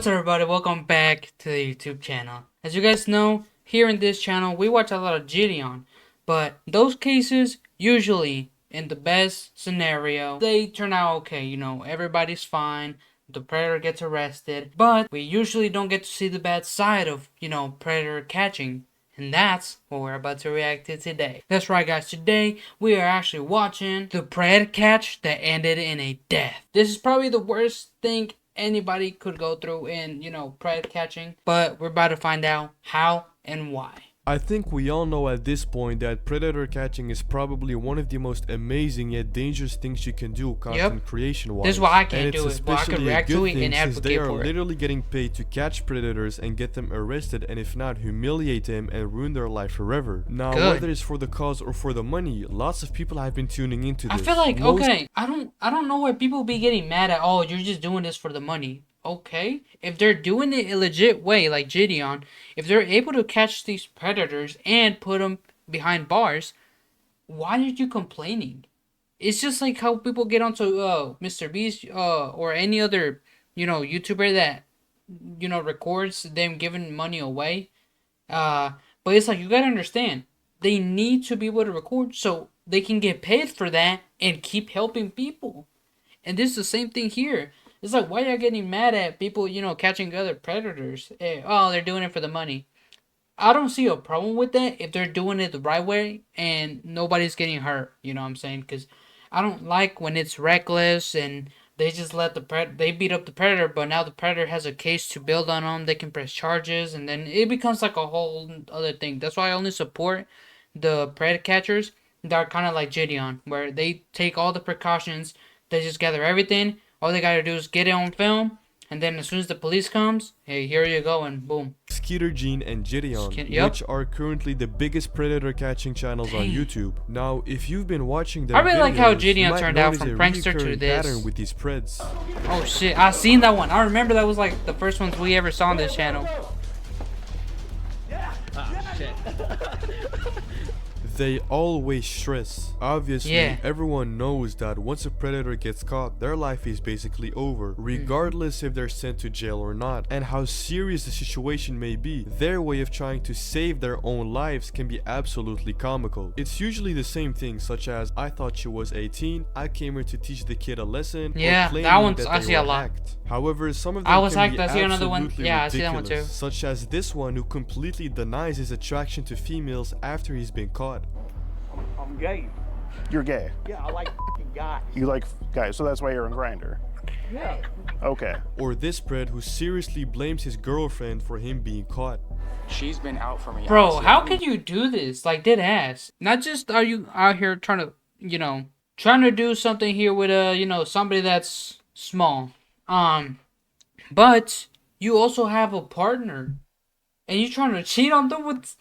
up, everybody? Welcome back to the YouTube channel. As you guys know, here in this channel, we watch a lot of Gideon, but those cases, usually, in the best scenario, they turn out okay. You know, everybody's fine, the predator gets arrested, but we usually don't get to see the bad side of, predator catching. And that's what we're about to react to today. That's right, guys. Today, we are actually watching the PRED catch that ended in a death. This is probably the worst thing anybody could go through in, PRED catching. But we're about to find out how and why. I think we all know at this point that predator catching is probably one of the most amazing yet dangerous things you can do content creation wise. This is why I can't do it, but I can react to it and advocate they are for it. literally getting paid to catch predators and get them arrested, and if not, humiliate them and ruin their life forever. Now, whether it's for the cause or for the money, lots of people have been tuning into this. I feel like, I don't know why people be getting mad at, oh, you're just doing this for the money. Okay, if they're doing it a legit way, like Gideon, if they're able to catch these predators and put them behind bars, why are you complaining? It's just like how people get onto Mr. Beast or any other YouTuber that records them giving money away. But it's like, you gotta understand, they need to be able to record so they can get paid for that and keep helping people. And this is the same thing here. It's like, why are you getting mad at people, catching other predators? Oh, they're doing it for the money. I don't see a problem with that if they're doing it the right way and nobody's getting hurt. You know what I'm saying? Because I don't like when it's reckless and they just let they beat up the predator, but now the predator has a case to build on them. They can press charges, and then it becomes like a whole other thing. That's why I only support the PRED catchers that are kind of like Gideon, where they take all the precautions. They just gather everything. All they gotta do is get it on film, and then as soon as the police comes, hey, here you go, and boom. Skeeter Gene and Gideon, which are currently the biggest predator catching channels on YouTube. Now, if you've been watching their I really videos, like how Gideon turned out from a prankster to this pattern with these Preds. Oh shit, I seen that one. I remember that was like the first ones we ever saw on this channel. Oh shit. They always stress. Obviously, everyone knows that once a predator gets caught, their life is basically over, regardless if they're sent to jail or not, and how serious the situation may be. Their way of trying to save their own lives can be absolutely comical. It's usually the same thing, such as, I thought she was 18, I came here to teach the kid a lesson, yeah, or that one's, that I see a lot. Hacked. However, some of them I was can hacked, be I see another one. Yeah, I see that one too. Such as this one who completely denies his attraction to females after he's been caught. I'm gay. You're gay? Yeah, I like guys. You like guys, so that's why you're on Grindr? Yeah. Okay. Or this Pred who seriously blames his girlfriend for him being caught. She's been out for me. Bro, how can you do this? Like, dead ass. Not just are you out here trying to do something here with somebody that's small. But you also have a partner. And you trying to cheat on them with,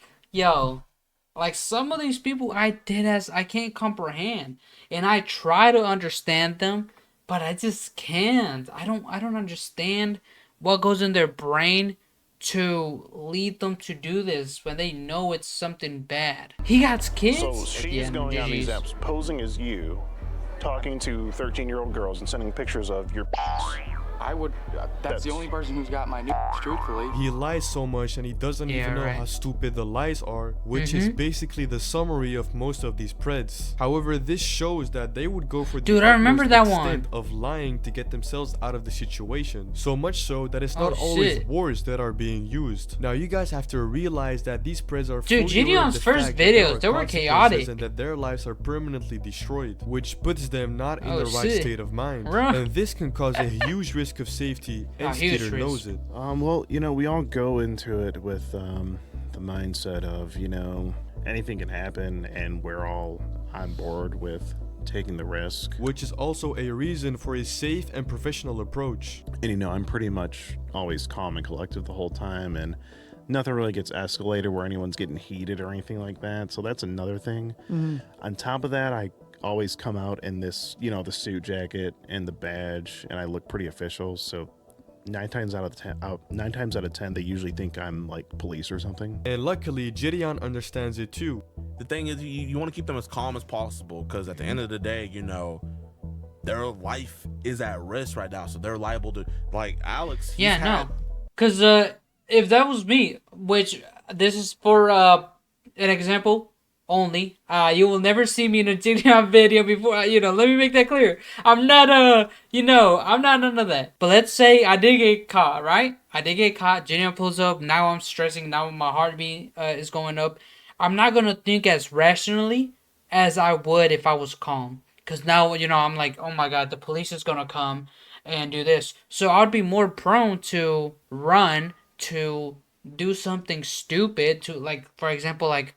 like, some of these people I can't comprehend. And I try to understand them, but I just can't. I don't understand what goes in their brain to lead them to do this when they know it's something bad. He got kids? So she's going on these apps posing as you, talking to 13-year-old girls and sending pictures of your I would, that's the only person who's got my news, truthfully. He lies so much and he doesn't even know how stupid the lies are, which is basically the summary of most of these Preds. However, this shows that they would go for the I remember that extent one of lying to get themselves out of the situation. So much so that it's not always words that are being used. Now, you guys have to realize that these Preds are Gideon's first videos, they were chaotic. And that their lives are permanently destroyed, which puts them not in the right state of mind. And this can cause a huge risk of safety, and Skeeter knows it. Well, we all go into it with the mindset of, anything can happen, and we're all on board with taking the risk. Which is also a reason for a safe and professional approach. And I'm pretty much always calm and collected the whole time, and nothing really gets escalated where anyone's getting heated or anything like that. So that's another thing. On top of that, I always come out in this, the suit jacket and the badge, and I look pretty official. So 9 times out of 10, they usually think I'm like police or something. And luckily, Gideon understands it too. The thing is, you want to keep them as calm as possible, because at the end of the day, their life is at risk right now, so they're liable to, like Alex. Cause if that was me, which this is for an example only, you will never see me in a TikTok video before. Let me make that clear. I'm not I'm not none of that. But let's say I did get caught, right? I did get caught. Jenny pulls up. Now I'm stressing. Now my heartbeat is going up. I'm not gonna think as rationally as I would if I was calm. Cause now I'm like, oh my god, the police is gonna come and do this. So I'd be more prone to run, to do something stupid, to, like, for example, like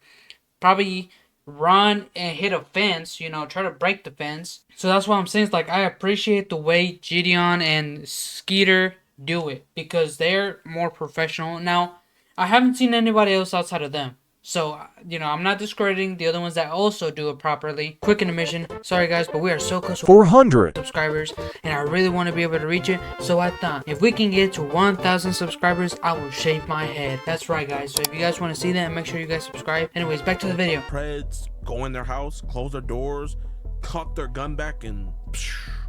probably run and hit a fence, try to break the fence. So that's what I'm saying. It's like, I appreciate the way Gideon and Skeeter do it because they're more professional. Now, I haven't seen anybody else outside of them. So, I'm not discrediting the other ones that also do it properly. Quick intermission. Sorry, guys, but we are so close to 400 subscribers, and I really want to be able to reach it. So I thought, if we can get to 1,000 subscribers, I will shave my head. That's right, guys. So if you guys want to see that, make sure you guys subscribe. Anyways, back to the video. PREDs go in their house, close their doors, cock their gun back, and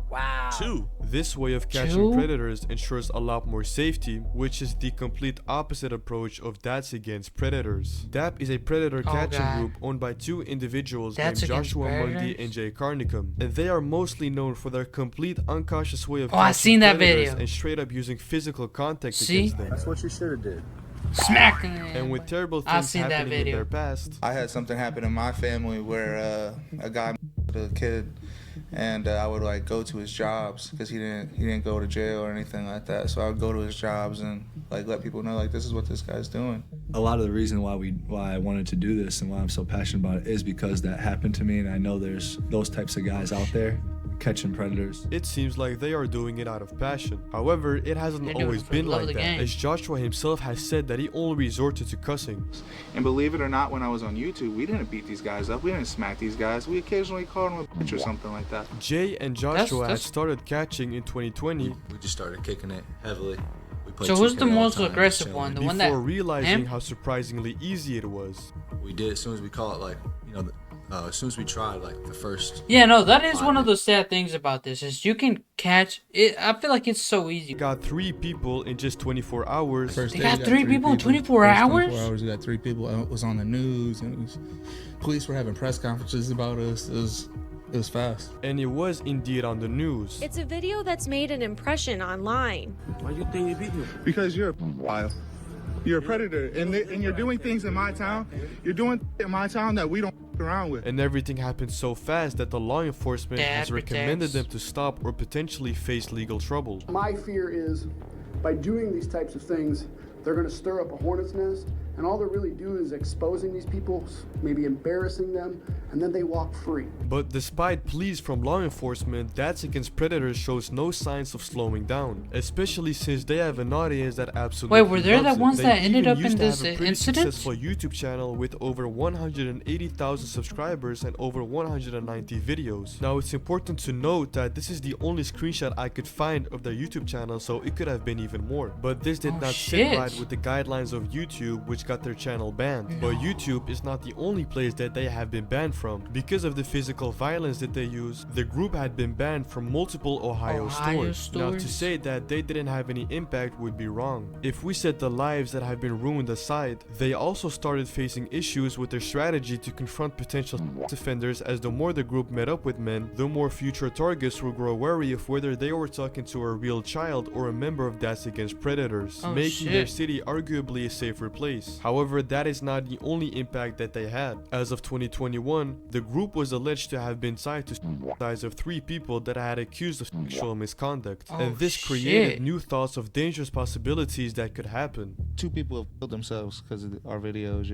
Wow. two. This way of catching predators ensures a lot more safety, which is the complete opposite approach of That's Against Predators. DAP is a predator catching group owned by two individuals named Joshua Mundy and Jay Carnicum, and they are mostly known for their complete unconscious way of catching predators and straight up using physical contact against them. That's what you should have did. Smack. And with terrible things happening in their past, I had something happen in my family where a guy a kid, and I would like go to his jobs because he didn't go to jail or anything like that. So I would go to his jobs and like let people know like this is what this guy's doing. A lot of the reason why I wanted to do this and why I'm so passionate about it is because that happened to me, and I know there's those types of guys out there catching predators. It seems like they are doing it out of passion. However, it hasn't always been like that, as Joshua himself has said that he only resorted to cussing. And believe it or not, when I was on YouTube, we didn't beat these guys up. We didn't smack these guys. We occasionally called them a bitch or something like that. Jay and Joshua had started catching in 2020. We just started kicking it heavily. So who's the most aggressive one? The one that before realizing how surprisingly easy it was. We did as soon as we call it, like, as soon as we tried, like, the first... Yeah, no, that is one of the sad things about this, is you can catch it. I feel like it's so easy. Got 3 people in just 24 hours. They got 3 people in 24 hours? 24 hours, we got 3 people. It was on the news, and police were having press conferences about us. It was fast. And it was indeed on the news. It's a video that's made an impression online. Why you think you beat me? Because you're a wild. You're a predator, and you're doing things in my town. You're doing in my town that we don't around with. And everything happened so fast that the law enforcement has recommended them to stop or potentially face legal trouble. My fear is, by doing these types of things, they're going to stir up a hornet's nest, and all they're really doing is exposing these people, maybe embarrassing them, and then they walk free. But despite pleas from law enforcement, That's Against Predators shows no signs of slowing down, especially since they have an audience that absolutely Wait, were there the ones that ended up in this incident? Successful YouTube channel with over 180,000 subscribers and over 190 videos. Now it's important to note that this is the only screenshot I could find of their YouTube channel, so it could have been even more. But this did not sit right with the guidelines of YouTube, which got their channel banned. But YouTube is not the only place that they have been banned from. Because of the physical violence that they use, the group had been banned from multiple Ohio stores. Now, to say that they didn't have any impact would be wrong. If we set the lives that have been ruined aside, they also started facing issues with their strategy to confront potential offenders, as the more the group met up with men, the more future targets would grow wary of whether they were talking to a real child or a member of That's Against Predators, making their city arguably a safer place. However, that is not the only impact that they had. As of 2021, the group was alleged to have been tied to sides of 3 people that had accused of sexual misconduct, and this created new thoughts of dangerous possibilities that could happen. 2 people have killed themselves because of our videos,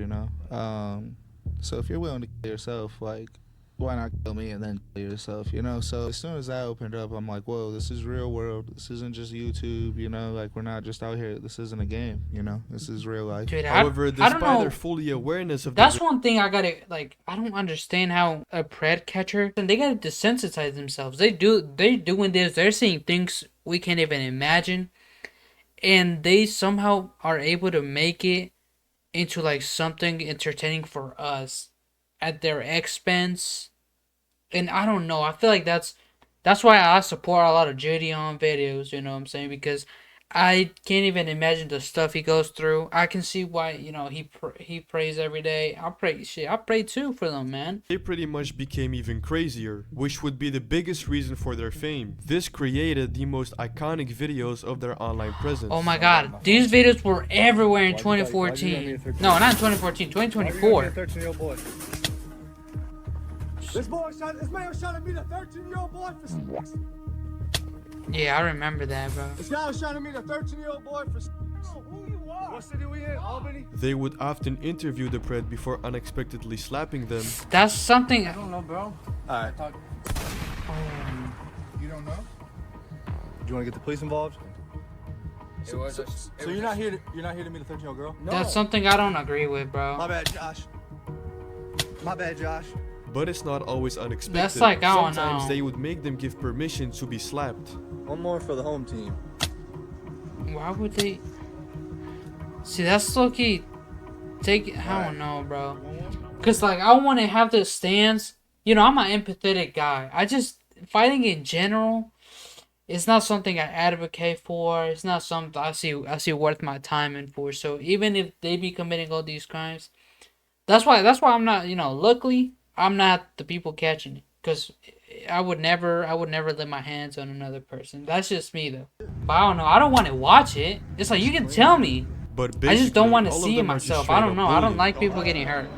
so if you're willing to kill yourself, like, why not kill me and then kill yourself, So as soon as I opened up, I'm like, whoa, this is real world. This isn't just YouTube, like, we're not just out here. This isn't a game, This is real life. Dude, however, despite their fully awareness of that's one thing I gotta, like, I don't understand how a PRED catcher, and they gotta desensitize themselves. They're doing this, they're seeing things we can't even imagine, and they somehow are able to make it into, like, something entertaining for us at their expense. And I don't know, I feel like that's why I support a lot of JD on videos, you know what I'm saying? Because I can't even imagine the stuff he goes through. I can see why, he prays every day. I pray too for them, man. They pretty much became even crazier, which would be the biggest reason for their fame. This created the most iconic videos of their online presence. Oh my god, these videos were everywhere in 2014. No, not in 2014, 2024. This man was trying to meet a 13-year-old boy for Yeah, I remember that, bro. This guy was trying to meet a 13-year-old boy for who you are? What city we in? Albany? They would often interview the PRED before unexpectedly slapping them. That's something. I don't know, bro. Alright. You don't know? Do you want to get the police involved? So you're not here to meet a 13-year-old girl? No. That's something I don't agree with, bro. My bad, Josh. My bad, Josh. But it's not always unexpected. That's like, I don't Sometimes know. they would make them give permission to be slapped. One more for the home team. Why would they? See, that's low-key. I don't know, bro. Cause like I want to have the stance. I'm an empathetic guy. Fighting in general, it's not something I advocate for. It's not something I see worth my time in for. So even if they be committing all these crimes, that's why I'm not. Luckily, I'm not the people catching it. Cause I would never lay my hands on another person. That's just me though. But I don't know. I don't want to watch it. It's like you can tell me. But I just don't want to all of see it them are just myself. straight I don't up know. I don't bullying. like people getting hurt.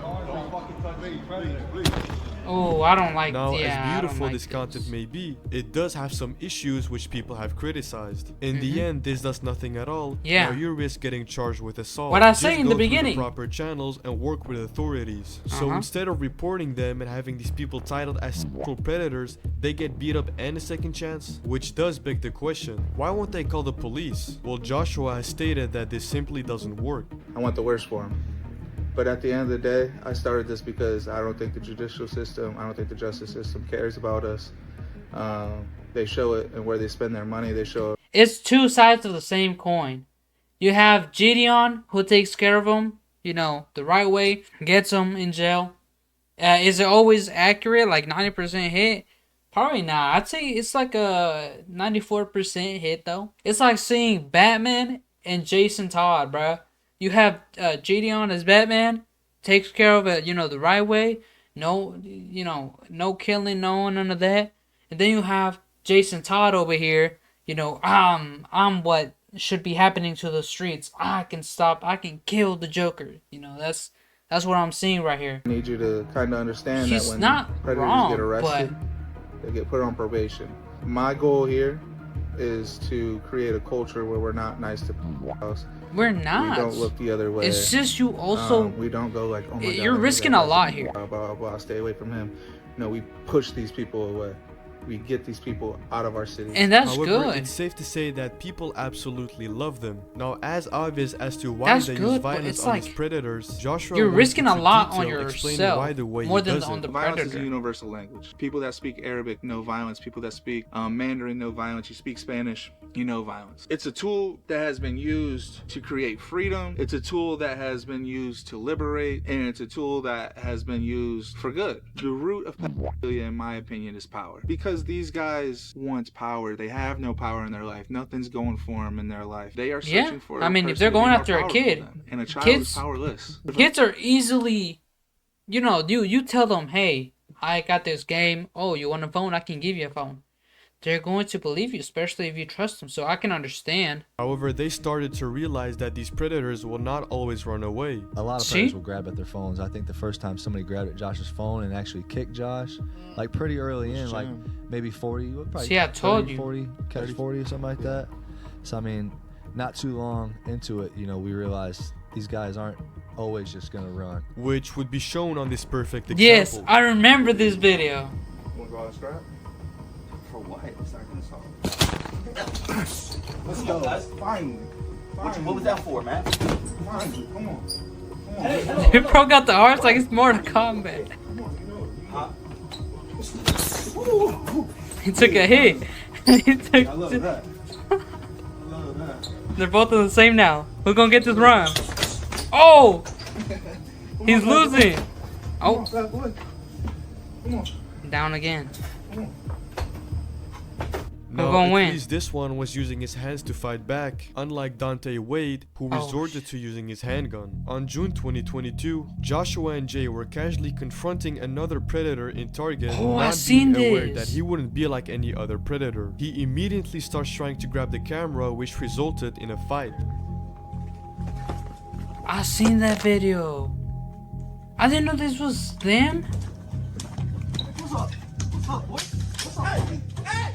Oh, I don't like. Now, yeah, as beautiful I don't like this content may be, it does have some issues which people have criticized. In the end, this does nothing at all. Yeah. Now you risk getting charged with assault. What I Just say in go the through beginning. proper channels and work with authorities. So instead of reporting them and having these people titled as sexual predators, they get beat up and a second chance. Which does beg the question: why won't they call the police? Well, Joshua has stated that this simply doesn't work. I want the worst for him. But at the end of the day, I started this because I don't think the judicial system, I don't think the justice system cares about us. They show it and where they spend their money, they show it. It's two sides of the same coin. You have Gideon, who takes care of him, the right way, gets him in jail. Is it always accurate, like 90% hit? Probably not. I'd say it's like a 94% hit, though. It's like seeing Batman and Jason Todd, bruh. You have Gideon as Batman, takes care of it, the right way. No, no killing, none of that. And then you have Jason Todd over here. I'm what should be happening to the streets. I can kill the Joker. That's what I'm seeing right here. I need you to kind of understand He's that when not predators wrong, get arrested, they get put on probation. My goal here is to create a culture where we're not nice to people else. We're not. We don't look the other way. It's just you also. We don't go like, oh my God. You're risking a lot here. Blah, blah, blah, stay away from him. No, we push these people away. We get these people out of our city. And that's However, good. It's safe to say that people absolutely love them. Now, as obvious as to why That's they good, use but violence it's on like these predators, Joshua you're went risking a into lot on detail explaining yourself why the way more he than does on it. the Violence is a predator. universal language. People that speak Arabic know violence. People that speak Mandarin know violence. You speak Spanish, you know violence. It's a tool that has been used to create freedom. It's a tool that has been used to liberate, and it's a tool that has been used for good. The root of pedophilia, in my opinion, is power. Because these guys want power. They have no power in their life. Nothing's going for them in their life. They are searching for. I mean, if they're going after a kid, and a child kids, is powerless. Kids are easily, you tell them, hey, I got this game. Oh, you want a phone? I can give you a phone. They're going to believe you, especially if you trust them. So I can understand. However, they started to realize that these predators will not always run away. A lot of predators will grab at their phones. I think the first time somebody grabbed at Josh's phone and actually kicked Josh, like pretty early in, like maybe 40, probably See, I told 30, you. 40, catch 40 or something like that. So I mean, not too long into it, we realized these guys aren't always just gonna run. Which would be shown on this perfect example. Yes, I remember this video. Want to go out and scrap? For what? It's not gonna solve. Let's go, guys. Finally. What was that for, man? Finally, come on. He broke out the hearts like it's Mortal Kombat. He took a hit. I love that. They're both in the same now. Who's gonna get this run? Oh! He's losing. Oh. Come on. Down again. Now, gonna win. At least this one was using his hands to fight back, unlike Dante Wade, who resorted to using his handgun. On June 2022, Joshua and Jay were casually confronting another predator in Target, not being aware that he wouldn't be like any other predator. He immediately starts trying to grab the camera, which resulted in a fight. I seen that video. I didn't know this was them. What's up? What's up, boy? What's up? Hey!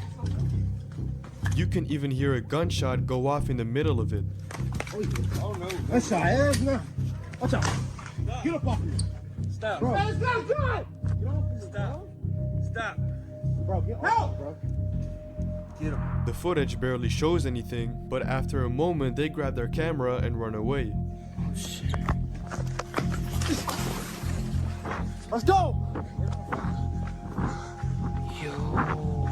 You can even hear a gunshot go off in the middle of it. Oh no. That's our ass now. Watch out. Get up off me. Stop. Bro. Hey, stop, God! Stop. Stop. Bro, get off, bro. Get him. The footage barely shows anything, but after a moment they grab their camera and run away. Oh shit. Let's go! Yo.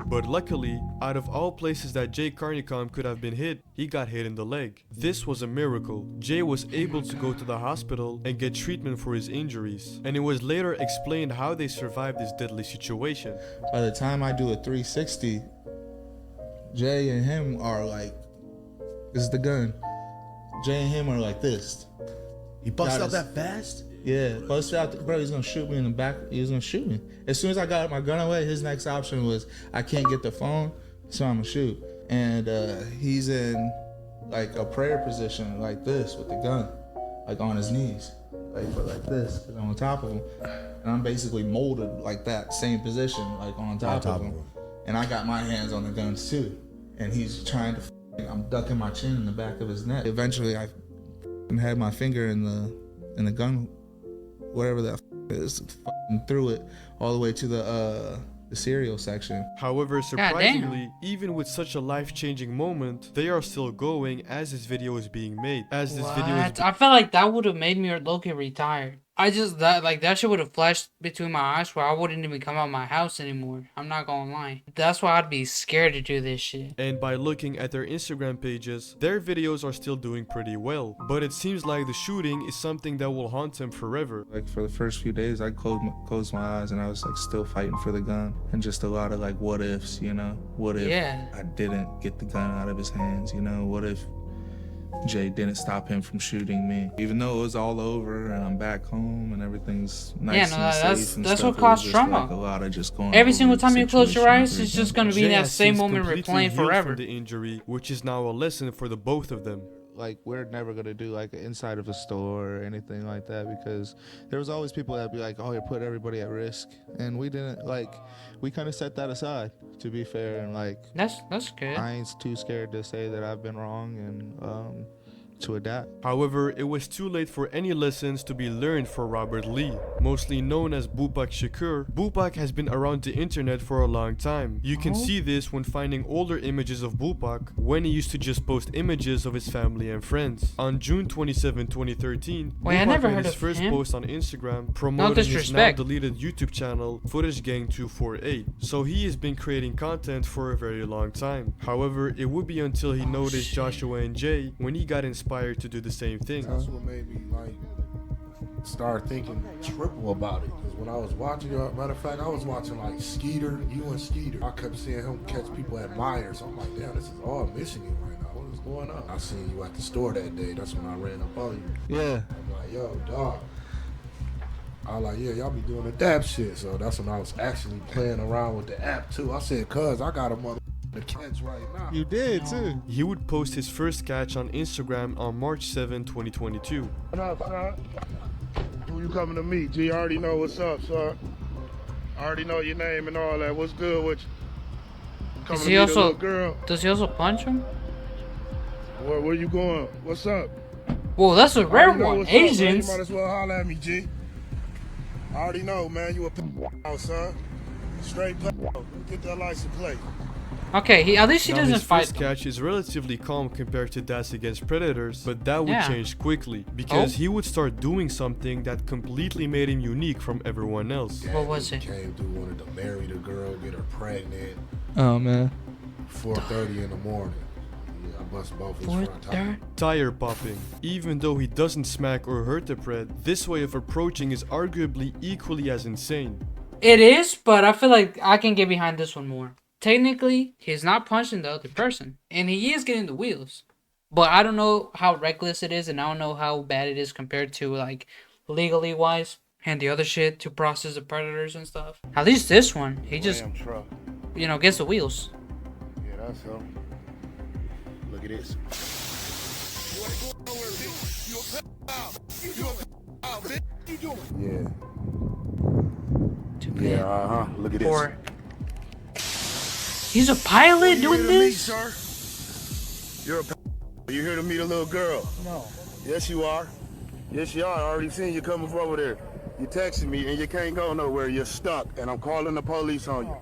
But luckily, out of all places that Jay Carnicom could have been hit, he got hit in the leg. This was a miracle. Jay was able to go to the hospital and get treatment for his injuries, and it was later explained how they survived this deadly situation. By the time I do a 360, Jay and him are like, this is the gun. Jay and him are like this. He busted out that fast? Yeah, busted out. Bro, he's gonna shoot me in the back. He was gonna shoot me. As soon as I got my gun away, his next option was, I can't get the phone, so I'm gonna shoot. And he's in like a prayer position like this with the gun, like on his knees, like this, and on top of him. And I'm basically molded like that, same position, like on top of him. And I got my hands on the guns too. And he's trying to, I'm ducking my chin in the back of his neck. Eventually I had my finger in the gun, whatever that is, threw it all the way to the cereal section. Lowever, surprisingly, even with such a life-changing moment, they are still going as this video is being made. I felt like that would have made me low-key retired. That shit would have flashed between my eyes where I wouldn't even come out my house anymore. I'm not gonna lie. That's why I'd be scared to do this shit. And by looking at their Instagram pages, their videos are still doing pretty well. But it seems like the shooting is something that will haunt them forever. Like for the first few days, I closed my eyes and I was like still fighting for the gun. And just a lot of like what ifs, you know? What if I didn't get the gun out of his hands, you know? What if Jay didn't stop him from shooting me, even though it was all over and I'm back home and everything's nice and safe and that's stuff. what caused trauma. Like a lot of just going every single time you close your eyes, it's just gonna be that same moment replaying forever. From the injury, which is now a lesson for the both of them. Like, we're never gonna do like an inside of a store or anything like that, because there was always people that'd be like, oh, you're putting everybody at risk, and we didn't. Like, we kind of set that aside, to be fair, and like that's good. I ain't too scared to say that I've been wrong and to adapt. However, it was too late for any lessons to be learned for Robert Lee. Mostly known as Boopac Shakur, Boopac has been around the internet for a long time. You can see this when finding older images of Boopac, when he used to just post images of his family and friends. On June 27, 2013, Boopac made his first post on Instagram promoting his now deleted YouTube channel, Footage Gang 248. So he has been creating content for a very long time. However, it would be until he noticed Joshua and Jay when he got inspired to do the same thing. That's what made me like start thinking triple about it. Because when I was watching, matter of fact, I was watching like Skeeter, you and Skeeter. I kept seeing him catch people at Myers. So I'm like, damn, this is all Michigan right now. What is going on? I seen you at the store that day. That's when I ran up on you. Yeah. I'm like, yo, dog. I was like, yeah, y'all be doing the dab shit. So that's when I was actually playing around with the app too. I said, cuz I got a mother the catch right now. You did too. He would post his first catch on Instagram on March 7, 2022. What up, son? Who you coming to meet? G, I already know what's up, son. I already know your name and all that. What's good with you? Coming to meet a little girl. Does he also punch him? Where you going? What's up? Whoa, that's a rare one. Asians. You might as well holler at me, G. I already know, man. You a son. Straight play. Get that license plate. Okay, at least he doesn't his fight first catch is relatively calm compared to Das against Predators, but that would change quickly, because he would start doing something that completely made him unique from everyone else. What was it? Came through, wanted to marry the girl, get her pregnant. Oh man. 4:30 in the morning. Yeah, I bust both his front tires. Tire popping. Even though he doesn't smack or hurt the Pred, this way of approaching is arguably equally as insane. It is, but I feel like I can get behind this one more. technically he's not punching the other person, and he is getting the wheels. But I don't know how reckless it is, and I don't know how bad it is compared to like legally wise and the other shit to process the predators and stuff. At least this one, he just truck. gets the wheels. Yeah, that's him. Look at this. Yeah. Yeah, look at this. Or he's a pilot doing this? You're a you here to meet a little girl? No. Yes, you are. Yes, you are. I already seen you coming from over there. You texting me and you can't go nowhere. You're stuck, and I'm calling the police on you.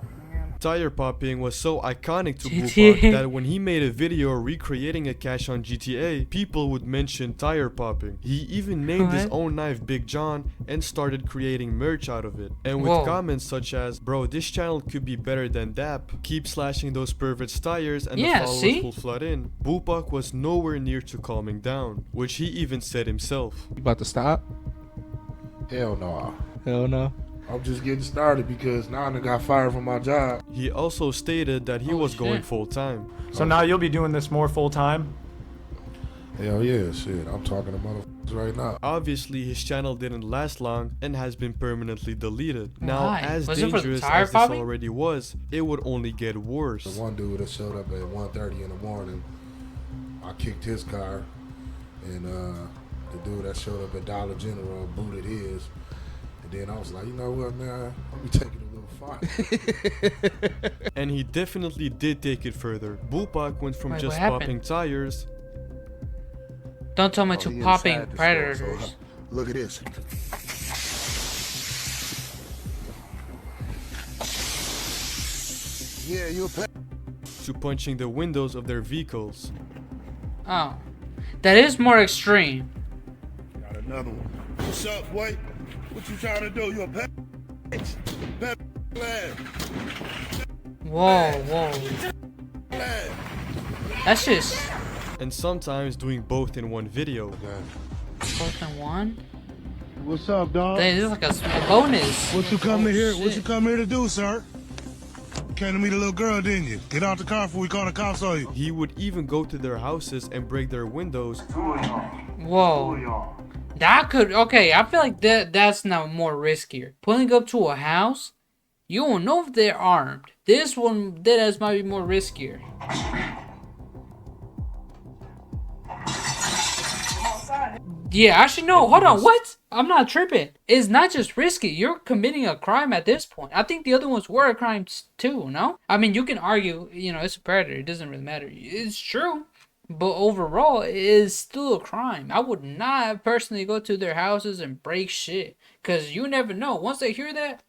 Tire popping was so iconic to GTA. Boopac that when he made a video recreating a cache on GTA, people would mention tire popping. He even named his own knife Big John and started creating merch out of it. And with comments such as, bro, this channel could be better than DAP, keep slashing those perverts tires and the followers will flood in, Boopac was nowhere near to calming down, which he even said himself. You about to stop? Hell no. Hell no. I'm just getting started because now I got fired from my job. He also stated that he was going full time. So now you'll be doing this more full time? Hell yeah, shit. I'm talking to motherfuckers right now. Obviously, his channel didn't last long and has been permanently deleted. Now, as Was it for the dangerous tire as this popping? already was, it would only get worse. The one dude that showed up at 1:30 in the morning, I kicked his car, and the dude that showed up at Dollar General booted his. And then I was like, you know what, man? Let me take it a little farther. And he definitely did take it further. Boopac went from Wait, just what happened? popping tires. Don't tell me to he popping inside the predators. store, so, look at this. Yeah, you to punching the windows of their vehicles. Oh, that is more extreme. Got another one. What's up, boy? What you trying to do? You a pet? Pet lad. Whoa. That's just And sometimes doing both in one video. both in one. What's up, dog? Dang, this is like a bonus. What you come to here? What shit. you come here to do, sir? Came to meet a little girl, didn't you? Get out the car before we call the cops on you. He would even go to their houses and break their windows. Whoa. That could I feel like that's now more riskier. Pulling up to a house, you don't know if they're armed. This one that might be more riskier. Yeah, actually no, hold on, what? I'm not tripping. It's not just risky, you're committing a crime at this point. I think the other ones were crimes too, no? I mean, you can argue, it's a predator, it doesn't really matter. It's true. But overall, it is still a crime. I would not personally go to their houses and break shit. Because you never know. Once they hear that,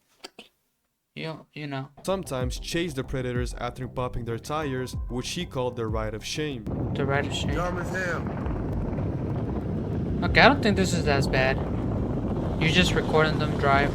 you know. Sometimes chase the predators after popping their tires, which he called the ride of shame. The ride of shame. Dumb as hell. Okay, I don't think this is as bad. You're just recording them drive.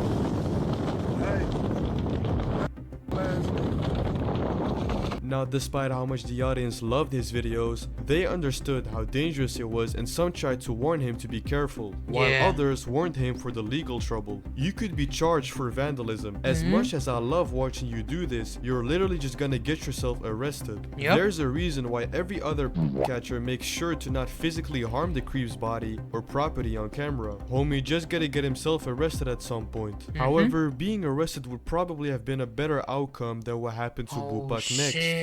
Now, despite how much the audience loved his videos, they understood how dangerous it was and some tried to warn him to be careful, while others warned him for the legal trouble. You could be charged for vandalism. As much as I love watching you do this, you're literally just gonna get yourself arrested. There's a reason why every other catcher makes sure to not physically harm the creep's body or property on camera. Homie just gotta get himself arrested at some point. However, being arrested would probably have been a better outcome than what happened to Boopac next.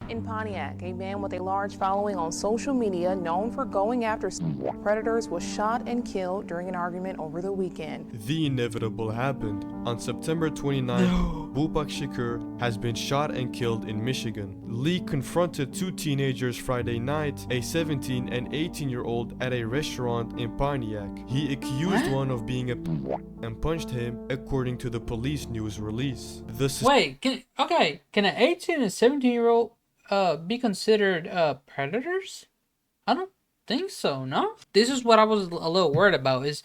In Pontiac, a man with a large following on social media known for going after predators was shot and killed during an argument over the weekend. The inevitable happened. On September 29th, Boopac Shakur has been shot and killed in Michigan. Lee confronted two teenagers Friday night, a 17 and 18-year-old at a restaurant in Pontiac. He accused one of being a and punched him, according to the police news release. Wait, can an 18 and 17-year-old be considered predators? I don't think so, no? This is what I was a little worried about, is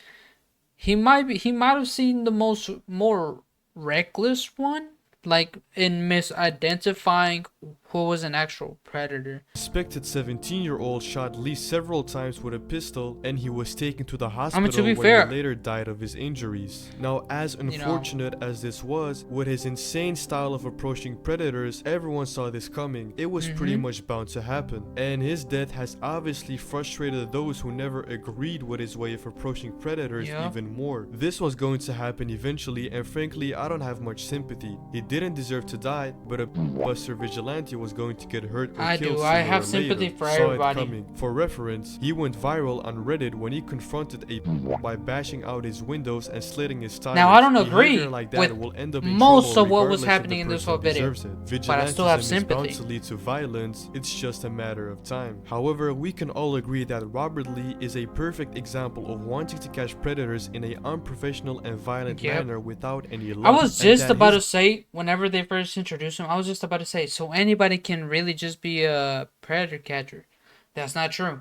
he might have seen the more reckless one, like in misidentifying who was an actual predator. Suspected 17-year-old shot Lee several times with a pistol, and he was taken to the hospital to be where fair, he later died of his injuries. Now, as unfortunate as this was, with his insane style of approaching predators, everyone saw this coming. It was pretty much bound to happen, and his death has obviously frustrated those who never agreed with his way of approaching predators even more. This was going to happen eventually, and frankly, I don't have much sympathy. He didn't deserve to die, but a buster vigilante was going to get hurt or killed sooner I have or sympathy later. for Saw everybody. it coming. For reference, he went viral on Reddit when he confronted a by bashing out his windows and slitting his tires. Now I don't agree Behavior like that with will end up in most trouble of what was regardless if happening the in this person whole video, deserves it. but I still have Vigilantism is sympathy. bound to lead to violence. It's just a matter of time. However, we can all agree that Robert Lee is a perfect example of wanting to catch predators in an unprofessional and violent manner without any luck. I was just about to say, whenever they first introduced him, I was just about to say, so anybody can really just be a predator catcher. That's not true.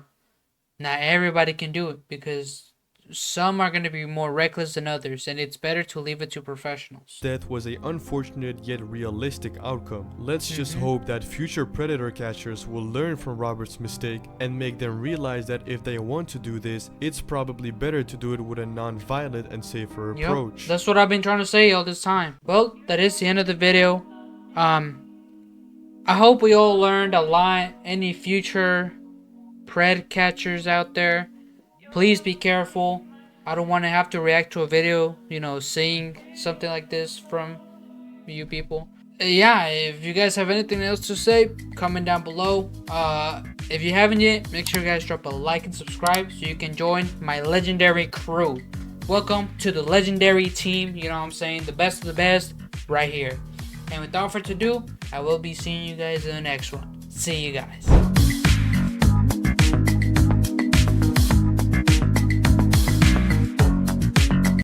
Not everybody can do it, because some are going to be more reckless than others, and it's better to leave it to professionals. Death was an unfortunate yet realistic outcome. Let's just hope that future predator catchers will learn from Robert's mistake and make them realize that if they want to do this, it's probably better to do it with a non-violent and safer approach. That's what I've been trying to say all this time. Well, that is the end of the video. I hope we all learned a lot. Any future pred catchers out there, please be careful. I don't want to have to react to a video, seeing something like this from you people. Yeah, if you guys have anything else to say, comment down below. If you haven't yet, make sure you guys drop a like and subscribe so you can join my legendary crew. Welcome to the legendary team, you know what I'm saying? The best of the best right here. And without further ado, I will be seeing you guys in the next one. See you guys.